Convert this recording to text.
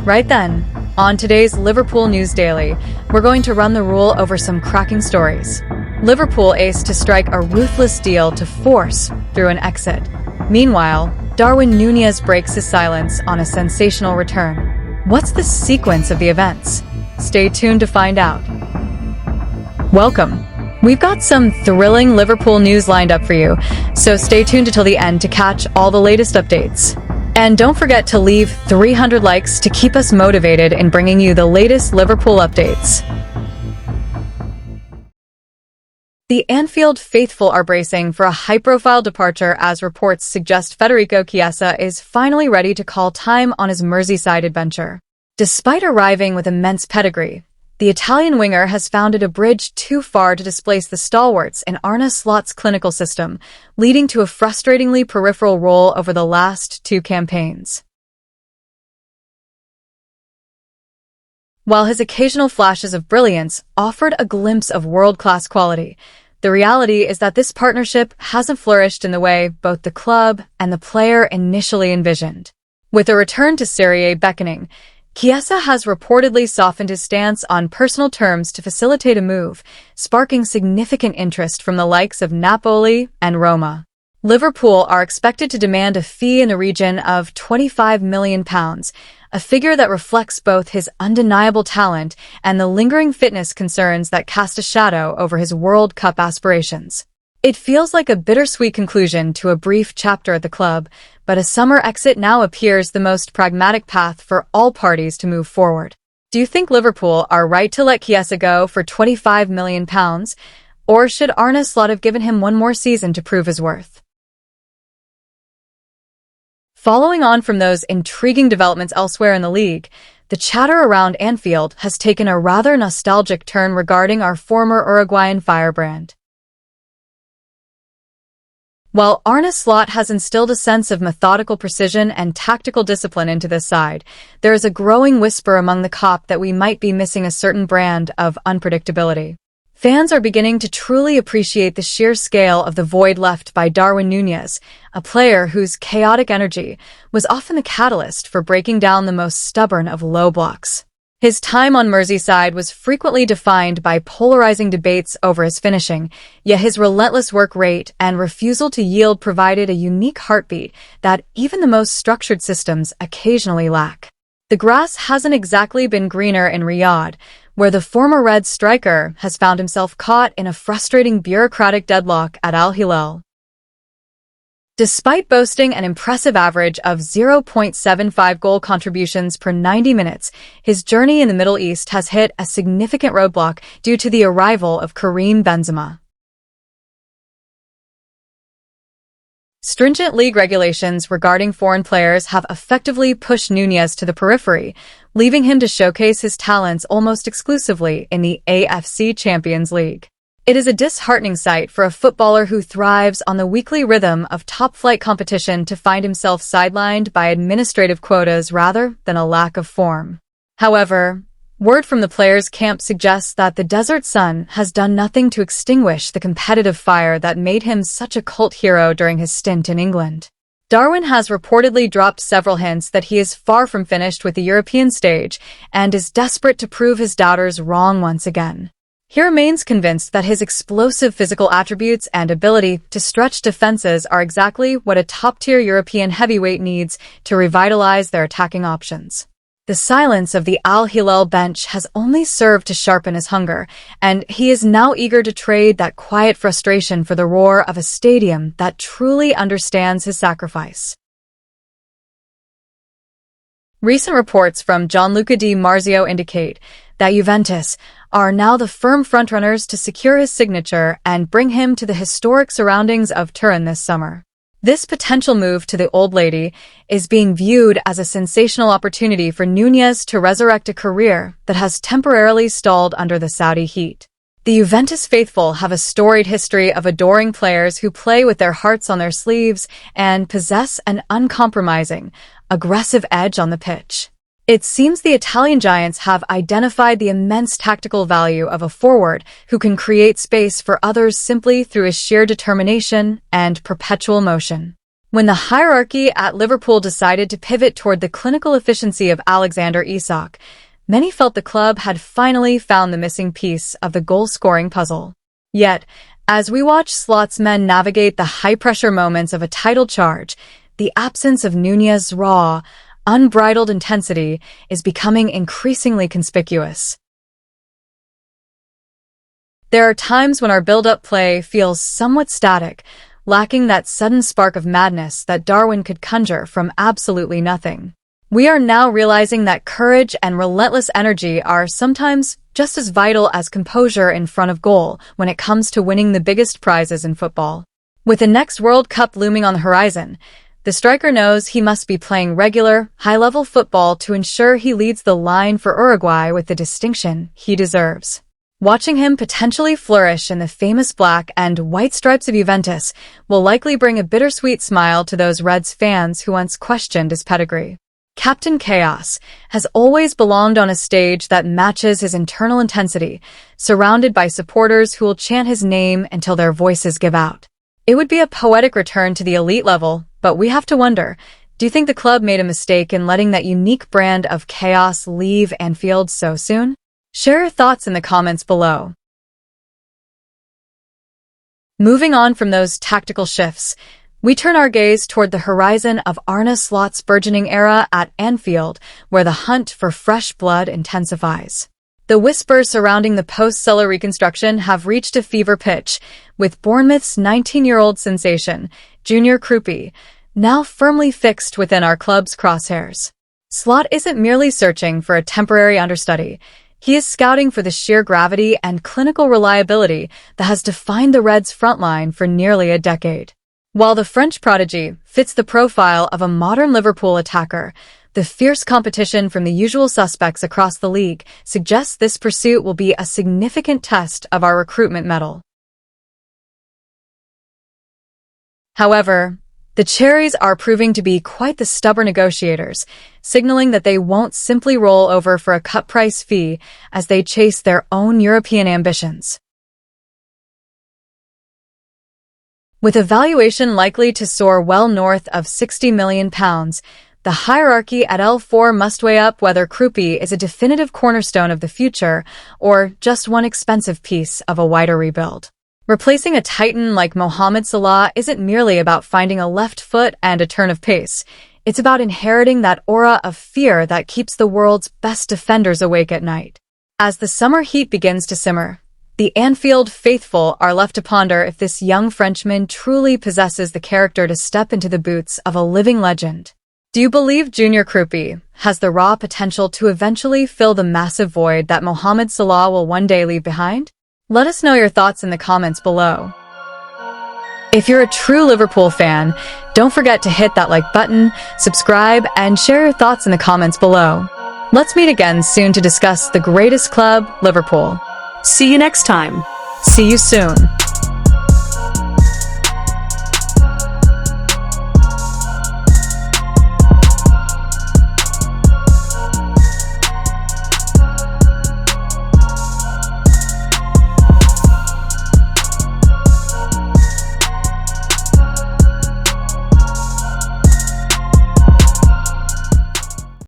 Right then, on today's Liverpool News Daily, we're going to run the rule over some cracking stories. Liverpool ace to strike a ruthless deal to force through an exit. Meanwhile, Darwin Nunez breaks his silence on a sensational return. What's the sequence of the events? Stay tuned to find out. Welcome. We've got some thrilling Liverpool news lined up for you, so stay tuned until the end to catch all the latest updates. And don't forget to leave 300 likes to keep us motivated in bringing you the latest Liverpool updates. The Anfield faithful are bracing for a high-profile departure as reports suggest Federico Chiesa is finally ready to call time on his Merseyside adventure. Despite arriving with immense pedigree, the Italian winger has found it a bridge too far to displace the stalwarts in Arne Slot's clinical system, leading to a frustratingly peripheral role over the last two campaigns. While his occasional flashes of brilliance offered a glimpse of world-class quality, the reality is that this partnership hasn't flourished in the way both the club and the player initially envisioned. With a return to Serie A beckoning, Chiesa has reportedly softened his stance on personal terms to facilitate a move, sparking significant interest from the likes of Napoli and Roma. Liverpool are expected to demand a fee in the region of £25 million, a figure that reflects both his undeniable talent and the lingering fitness concerns that cast a shadow over his World Cup aspirations. It feels like a bittersweet conclusion to a brief chapter at the club, but a summer exit now appears the most pragmatic path for all parties to move forward. Do you think Liverpool are right to let Chiesa go for £25 million, or should Arne Slot have given him one more season to prove his worth? Following on from those intriguing developments elsewhere in the league, the chatter around Anfield has taken a rather nostalgic turn regarding our former Uruguayan firebrand. While Arne Slot has instilled a sense of methodical precision and tactical discipline into this side, there is a growing whisper among the COP that we might be missing a certain brand of unpredictability. Fans are beginning to truly appreciate the sheer scale of the void left by Darwin Nunez, a player whose chaotic energy was often the catalyst for breaking down the most stubborn of low blocks. His time on Merseyside was frequently defined by polarizing debates over his finishing, yet his relentless work rate and refusal to yield provided a unique heartbeat that even the most structured systems occasionally lack. The grass hasn't exactly been greener in Riyadh, where the former Red striker has found himself caught in a frustrating bureaucratic deadlock at Al Hilal. Despite boasting an impressive average of 0.75 goal contributions per 90 minutes, his journey in the Middle East has hit a significant roadblock due to the arrival of Karim Benzema. Stringent league regulations regarding foreign players have effectively pushed Nunez to the periphery, leaving him to showcase his talents almost exclusively in the AFC Champions League. It is a disheartening sight for a footballer who thrives on the weekly rhythm of top-flight competition to find himself sidelined by administrative quotas rather than a lack of form. However, word from the players' camp suggests that the desert sun has done nothing to extinguish the competitive fire that made him such a cult hero during his stint in England. Darwin has reportedly dropped several hints that he is far from finished with the European stage and is desperate to prove his doubters wrong once again. He remains convinced that his explosive physical attributes and ability to stretch defenses are exactly what a top-tier European heavyweight needs to revitalize their attacking options. The silence of the Al Hilal bench has only served to sharpen his hunger, and he is now eager to trade that quiet frustration for the roar of a stadium that truly understands his sacrifice. Recent reports from Gianluca Di Marzio indicate that Juventus are now the firm frontrunners to secure his signature and bring him to the historic surroundings of Turin this summer. This potential move to the Old Lady is being viewed as a sensational opportunity for Nunez to resurrect a career that has temporarily stalled under the Saudi heat. The Juventus faithful have a storied history of adoring players who play with their hearts on their sleeves and possess an uncompromising, aggressive edge on the pitch. It seems the Italian giants have identified the immense tactical value of a forward who can create space for others simply through his sheer determination and perpetual motion. When the hierarchy at Liverpool decided to pivot toward the clinical efficiency of Alexander Isak, many felt the club had finally found the missing piece of the goal-scoring puzzle. Yet, as we watch Slot's men navigate the high-pressure moments of a title charge, the absence of Núñez's raw, unbridled intensity is becoming increasingly conspicuous. There are times when our build-up play feels somewhat static, lacking that sudden spark of madness that Darwin could conjure from absolutely nothing. We are now realizing that courage and relentless energy are sometimes just as vital as composure in front of goal when it comes to winning the biggest prizes in football. With the next World Cup looming on the horizon, the striker knows he must be playing regular, high-level football to ensure he leads the line for Uruguay with the distinction he deserves. Watching him potentially flourish in the famous black and white stripes of Juventus will likely bring a bittersweet smile to those Reds fans who once questioned his pedigree. Captain Chaos has always belonged on a stage that matches his internal intensity, surrounded by supporters who will chant his name until their voices give out. It would be a poetic return to the elite level, but we have to wonder, do you think the club made a mistake in letting that unique brand of chaos leave Anfield so soon? Share your thoughts in the comments below. Moving on from those tactical shifts, we turn our gaze toward the horizon of Arne Slot's burgeoning era at Anfield, where the hunt for fresh blood intensifies. The whispers surrounding the post-Salah reconstruction have reached a fever pitch, with Bournemouth's 19-year-old sensation, Junior Krupi, now firmly fixed within our club's crosshairs. Slot isn't merely searching for a temporary understudy. He is scouting for the sheer gravity and clinical reliability that has defined the Reds' frontline for nearly a decade. While the French prodigy fits the profile of a modern Liverpool attacker, the fierce competition from the usual suspects across the league suggests this pursuit will be a significant test of our recruitment mettle. However, the Cherries are proving to be quite the stubborn negotiators, signaling that they won't simply roll over for a cut-price fee as they chase their own European ambitions. With a valuation likely to soar well north of £60 million, the hierarchy at L4 must weigh up whether Krupi is a definitive cornerstone of the future or just one expensive piece of a wider rebuild. Replacing a titan like Mohamed Salah isn't merely about finding a left foot and a turn of pace. It's about inheriting that aura of fear that keeps the world's best defenders awake at night. As the summer heat begins to simmer, the Anfield faithful are left to ponder if this young Frenchman truly possesses the character to step into the boots of a living legend. Do you believe Junior Krupi has the raw potential to eventually fill the massive void that Mohamed Salah will one day leave behind? Let us know your thoughts in the comments below. If you're a true Liverpool fan, don't forget to hit that like button, subscribe, and share your thoughts in the comments below. Let's meet again soon to discuss the greatest club, Liverpool. See you next time. See you soon.